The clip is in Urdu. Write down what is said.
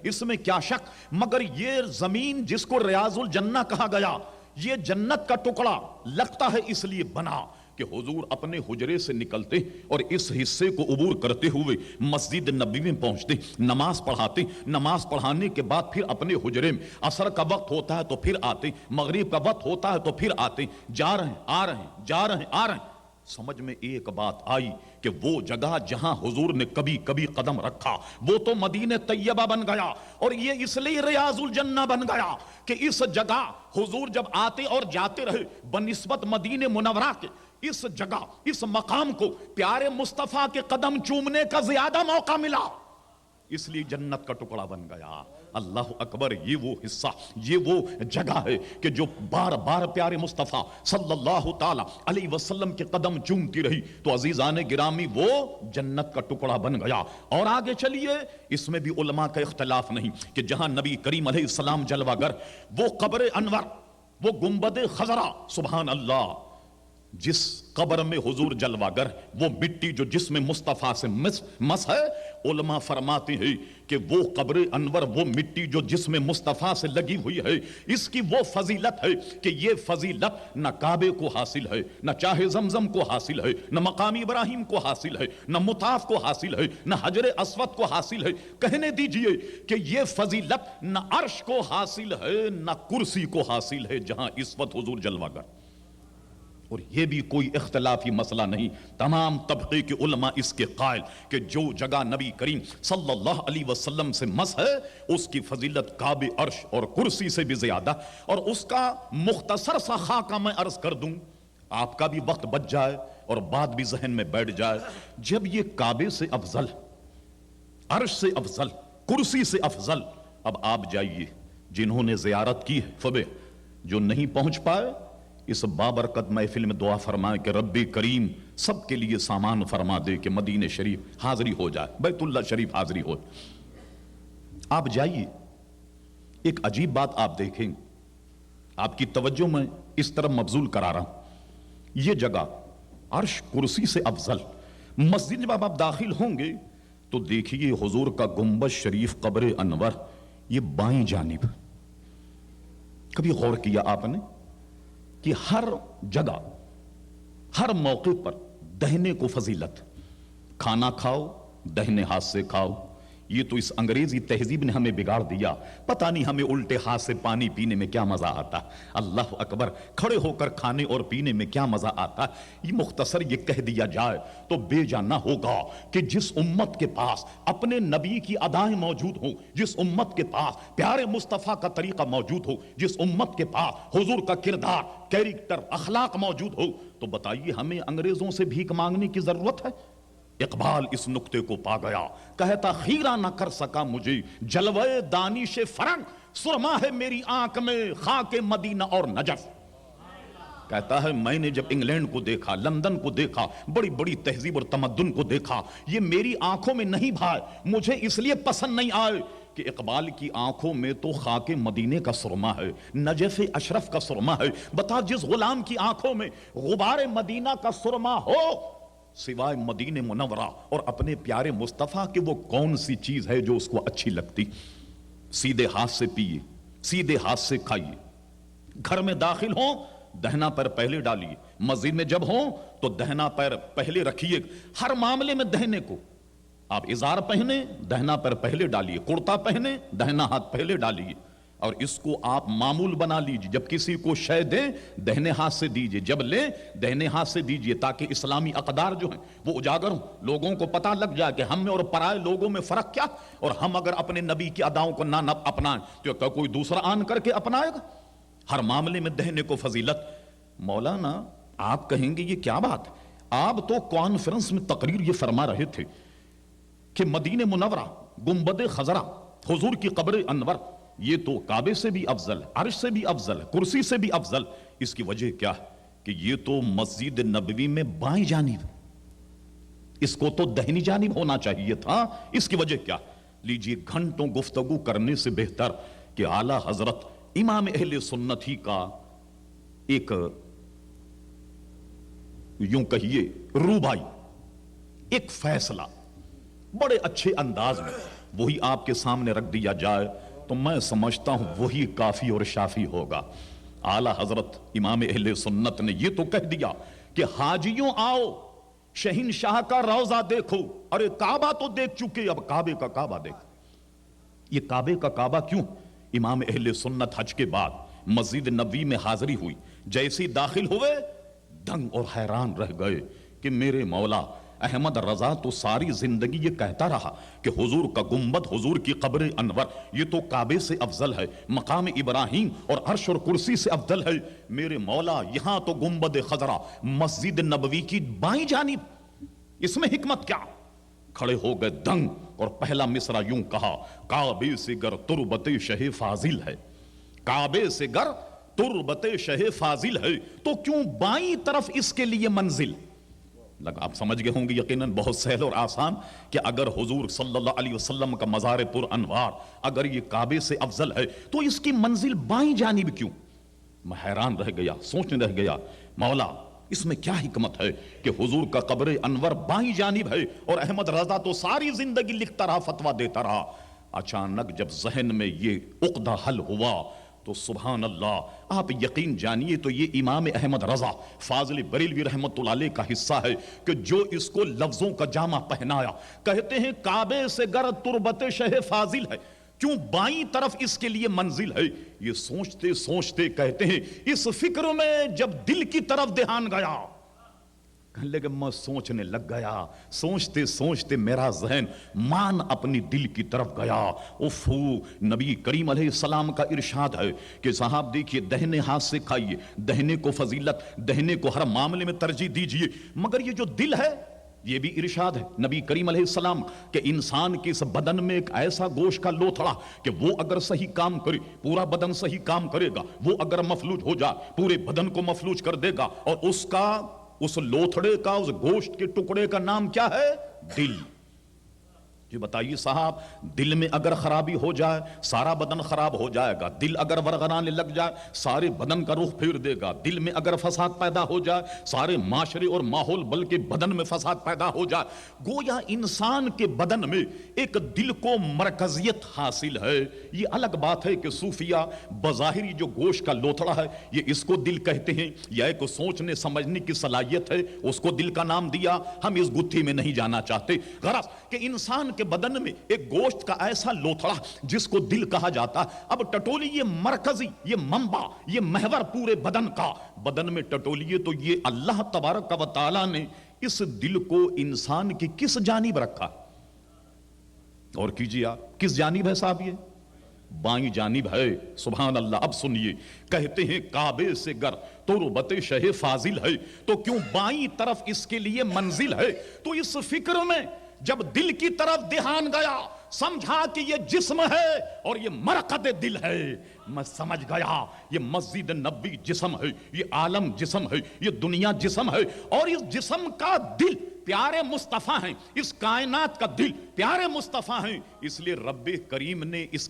اس میں کیا شک، مگر یہ زمین جس کو ریاض الجنہ کہا گیا، یہ جنت کا ٹکڑا لگتا ہے اس لیے بنا کہ حضور اپنے حجرے سے نکلتے اور اس حصے کو عبور کرتے ہوئے مسجد نبوی میں پہنچتے، نماز پڑھاتے، نماز پڑھانے کے بعد پھر اپنے حجرے میں، عصر کا وقت ہوتا ہے تو پھر آتے، مغرب کا وقت ہوتا ہے تو پھر آتے، جا رہے ہیں آ رہے ہیں، جا رہے ہیں آ رہے ہیں۔ سمجھ میں ایک بات آئی کہ وہ جگہ جہاں حضور نے کبھی کبھی قدم رکھا وہ تو مدینہ طیبہ بن گیا، اور یہ اس لیے ریاض الجنہ بن گیا کہ اس جگہ حضور جب آتے اور جاتے رہے بنسبت مدینہ منورہ کے، اس جگہ اس مقام کو پیارے مصطفیٰ کے قدم چومنے کا زیادہ موقع ملا، اس لیے جنت کا ٹکڑا بن گیا۔ اللہ اکبر، یہ وہ حصہ، یہ وہ جگہ ہے کہ جو بار بار پیارے مصطفیٰ صلی اللہ تعالی علیہ وسلم کے قدم چومتی رہی، تو عزیزان گرامی وہ جنت کا ٹکڑا بن گیا۔ اور آگے چلیے، اس میں بھی علماء کا اختلاف نہیں کہ جہاں نبی کریم علیہ السلام جلوہ گر، وہ قبر انور، وہ گنبد خضرا، سبحان اللہ، جس قبر میں حضور جلوہ گر، وہ مٹی جو جسم مصطفیٰ سے مس ہے، علماء فرماتے ہیں کہ وہ قبر انور، وہ مٹی جو جسم مصطفیٰ سے لگی ہوئی ہے، اس کی وہ فضیلت ہے کہ یہ فضیلت نہ کعبے کو حاصل ہے، نہ چاہے زمزم کو حاصل ہے، نہ مقام ابراہیم کو حاصل ہے، نہ مطاف کو حاصل ہے، نہ حجر اسود کو حاصل ہے۔ کہنے دیجئے کہ یہ فضیلت نہ عرش کو حاصل ہے نہ کرسی کو حاصل ہے جہاں اس وقت حضور جلوہ گر۔ اور یہ بھی کوئی اختلافی مسئلہ نہیں، تمام طبقے کے علماء اس کے قائل کہ جو جگہ نبی کریم صلی اللہ علیہ وسلم سے مس ہے، اس کی فضیلت کعبے، عرش اور کرسی سے بھی زیادہ۔ اور اس کا مختصر سا خاکہ میں عرض کر دوں، آپ کا بھی وقت بچ جائے اور بات بھی ذہن میں بیٹھ جائے۔ جب یہ کعبے سے افضل، عرش سے افضل، کرسی سے افضل، اب آپ جائیے، جنہوں نے زیارت کی ہے فبے، جو نہیں پہنچ پائے اس بابرکت محفل میں دعا فرمائے کہ رب کریم سب کے لیے سامان فرما دے کہ مدینہ شریف حاضری ہو جائے، بیت اللہ شریف حاضری ہو۔ آپ جائیے، ایک عجیب بات آپ دیکھیں، آپ کی توجہ میں اس طرح مبذول کرا رہا ہوں، یہ جگہ عرش کرسی سے افضل، مسجد جب آپ داخل ہوں گے تو دیکھیے حضور کا گنبد شریف قبر انور، یہ بائیں جانب۔ کبھی غور کیا آپ نے کہ ہر جگہ، ہر موقع پر دہنے کو فضیلت، کھانا کھاؤ دہنے ہاتھ سے کھاؤ۔ یہ تو اس انگریزی تہذیب نے ہمیں بگاڑ دیا، پتہ نہیں ہمیں الٹے ہاتھ سے پانی پینے میں کیا مزہ آتا، اللہ اکبر، کھڑے ہو کر کھانے اور پینے میں کیا مزہ آتا۔ یہ مختصر یہ کہہ دیا جائے تو بے جانا ہوگا کہ جس امت کے پاس اپنے نبی کی ادائیں موجود ہوں، جس امت کے پاس پیارے مصطفیٰ کا طریقہ موجود ہو، جس امت کے پاس حضور کا کردار، کیریکٹر، اخلاق موجود ہو، تو بتائیے ہمیں انگریزوں سے بھیک مانگنے کی ضرورت ہے؟ اقبال اس نقطے کو پا گیا، کہتا خیرہ نہ کر سکا مجھے جلوے دانش فرنگ، سرما ہے میری آنکھ میں خاک مدینہ اور نجف۔ کہتا ہے میں نے جب انگلینڈ کو دیکھا، لندن کو دیکھا، بڑی بڑی تہذیب اور تمدن کو دیکھا، یہ میری آنکھوں میں نہیں بھائے، مجھے اس لیے پسند نہیں آئے کہ اقبال کی آنکھوں میں تو خاک مدینے کا سرما ہے، نجف اشرف کا سرما ہے۔ بتا جس غلام کی آنکھوں میں غبار مدینہ کا سرما ہو سوائے مدینہ منورہ اور اپنے پیارے مصطفیٰ کے، وہ کون سی چیز ہے جو اس کو اچھی لگتی؟ سیدھے ہاتھ سے پیئے، سیدھے ہاتھ سے کھائیے، گھر میں داخل ہوں دہنا پیر پہلے ڈالیے، مسجد میں جب ہوں تو دہنا پیر پہلے رکھیے، ہر معاملے میں دہنے کو، آپ ازار پہنے دہنا پیر پہلے ڈالیے، کرتا پہنے دہنا ہاتھ پہلے ڈالیے، اور اس کو آپ معمول بنا لیجیے، جب کسی کو شے دیں دہنے ہاتھ سے دیجیے، جب لیں دہنے ہاتھ سے دیجیے، تاکہ اسلامی اقدار جو ہیں وہ اجاگر ہوں، لوگوں کو پتہ لگ جائے کہ ہم میں اور پرائے لوگوں میں فرق کیا، اور ہم اگر اپنے نبی کی اداؤں کو نہ اپنائیں تو کیا کوئی دوسرا آن کر کے اپنائے گا؟ ہر معاملے میں دہنے کو فضیلت۔ مولانا آپ کہیں گے یہ کیا بات ہے، آپ تو کانفرنس میں تقریر یہ فرما رہے تھے کہ مدینہ منورہ، گنبد خضرا، حضور کی قبر انور، یہ تو کعبے سے بھی افضل، عرش سے بھی افضل، کرسی سے بھی افضل۔ اس کی وجہ کیا ہے کہ یہ تو مسجد نبوی میں بائیں جانب، اس کو تو دہنی جانب ہونا چاہیے تھا۔ اس کی وجہ کیا؟ لیجئے، گھنٹوں گفتگو کرنے سے بہتر کہ اعلی حضرت امام اہل سنت ہی کا ایک یوں کہیے روبائی، ایک فیصلہ بڑے اچھے انداز میں وہی آپ کے سامنے رکھ دیا جائے تو میں سمجھتا ہوں وہی کافی اور شافی ہوگا۔ اعلی حضرت امام اہل سنت نے یہ تو کہہ دیا کہ حاجیوں آؤ شہنشاہ کا روضہ دیکھو، ارے کعبہ تو دیکھ چکے، اب کعبے کا کعبہ دیکھو۔ یہ کعبے کا کعبہ کیوں؟ امام اہل سنت حج کے بعد مسجد نبوی میں حاضری ہوئی، جیسی داخل ہوئے دنگ اور حیران رہ گئے کہ میرے مولا احمد رضا تو ساری زندگی یہ کہتا رہا کہ حضور کا گنبد، حضور کی قبر انور یہ تو کعبے سے افضل ہے، مقام ابراہیم اور عرش اور کرسی سے افضل ہے، میرے مولا یہاں تو گنبد خضرا مسجد نبوی کی بائیں جانب، اس میں حکمت کیا؟ کھڑے ہو گئے دنگ اور پہلا مصرع یوں کہا، کعبے سے گر تربت شہ فاضل ہے، کعبے سے گر تربت شہ فاضل ہے تو کیوں بائیں طرف اس کے لیے منزل؟ لگا آپ سمجھ گئے ہوں گے یقیناً بہت سہل اور آسان کہ اگر حضور صلی اللہ علیہ وسلم کا مزار پر انوار اگر یہ کعبے سے افضل ہے تو اس کی منزل بائیں جانب کیوں؟ میں حیران رہ گیا، سوچنے رہ گیا، مولا اس میں کیا حکمت ہے کہ حضور کا قبر انور بائیں جانب ہے اور احمد رضا تو ساری زندگی لکھتا رہا، فتویٰ دیتا رہا۔ اچانک جب ذہن میں یہ عقدہ حل ہوا تو سبحان اللہ، آپ یقین جانیے تو یہ امام احمد رضا فاضل بریلوی رحمت اللہ علیہ کا حصہ ہے کہ جو اس کو لفظوں کا جامع پہنایا۔ کہتے ہیں کعبے سے گر تربت شہ فاضل ہے، کیوں بائیں طرف اس کے لیے منزل ہے؟ یہ سوچتے سوچتے کہتے ہیں اس فکر میں جب دل کی طرف دھیان گیا، کہنے لگے میں سوچنے لگ گیا، سوچتے سوچتے میرا ذہن مان اپنی دل کی طرف گیا۔ نبی کریم علیہ السلام کا ارشاد ہے کہ صاحب دیکھیے دہنے ہاتھ سے کھائیے، دہنے کو فضیلت، دہنے کو ہر معاملے میں ترجیح دیجئے، مگر یہ جو دل ہے یہ بھی ارشاد ہے نبی کریم علیہ السلام کہ انسان کے اس بدن میں ایک ایسا گوشت کا لوتھڑا کہ وہ اگر صحیح کام کرے پورا بدن صحیح کام کرے گا، وہ اگر مفلوج ہو جائے پورے بدن کو مفلوج کر دے گا، اور اس لوتھڑے کا، اس گوشت کے ٹکڑے کا نام کیا ہے؟ دل۔ یہ بتائیے صاحب، دل میں اگر خرابی ہو جائے سارا بدن خراب ہو جائے گا، دل اگر ورغرانے لگ جائے سارے بدن کا رخ پھیر دے گا، دل میں اگر فساد پیدا ہو جائے سارے معاشرے اور ماحول بلکہ بدن میں فساد پیدا ہو جائے۔ گویا انسان کے بدن میں ایک دل کو مرکزیت حاصل ہے۔ یہ الگ بات ہے کہ صوفیہ بظاہر جو گوشت کا لوتھڑا ہے یہ اس کو دل کہتے ہیں، یا ایک سوچنے سمجھنے کی صلاحیت ہے اس کو دل کا نام دیا، ہم اس گتھی میں نہیں جانا چاہتے۔ غرض کہ انسان کے بدن میں ایک گوشت کا ایسا لوتھڑا جس کو دل کہا جاتا۔ اب ٹٹولی یہ مرکزی، یہ منبع، یہ محور پورے بدن کا، بدن میں ٹٹولیے تو یہ اللہ تبارک و تعالی نے اس دل کو انسان کی کس جانب رکھا؟ اور کیجئے آپ، کس جانب ہے صاحب؟ یہ بائیں جانب ہے۔ سبحان اللہ۔ اب سنیے، کہتے ہیں کعبے سے گر تربت شہ فاضل ہے تو کیوں بائیں طرف اس کے لیے منزل ہے؟ تو اس فکر میں جب دل کی طرف دھیان گیا، سمجھا کہ یہ جسم ہے اور یہ مرکز دل ہے، میں سمجھ گیا یہ مسجد نبوی جسم ہے، یہ عالم جسم ہے، یہ دنیا جسم ہے، اور اس جسم کا دل پیارے مصطفیٰ ہیں، اس کائنات کا دل پیارے مصطفیٰ ہیں، اس لیے رب کریم نے اس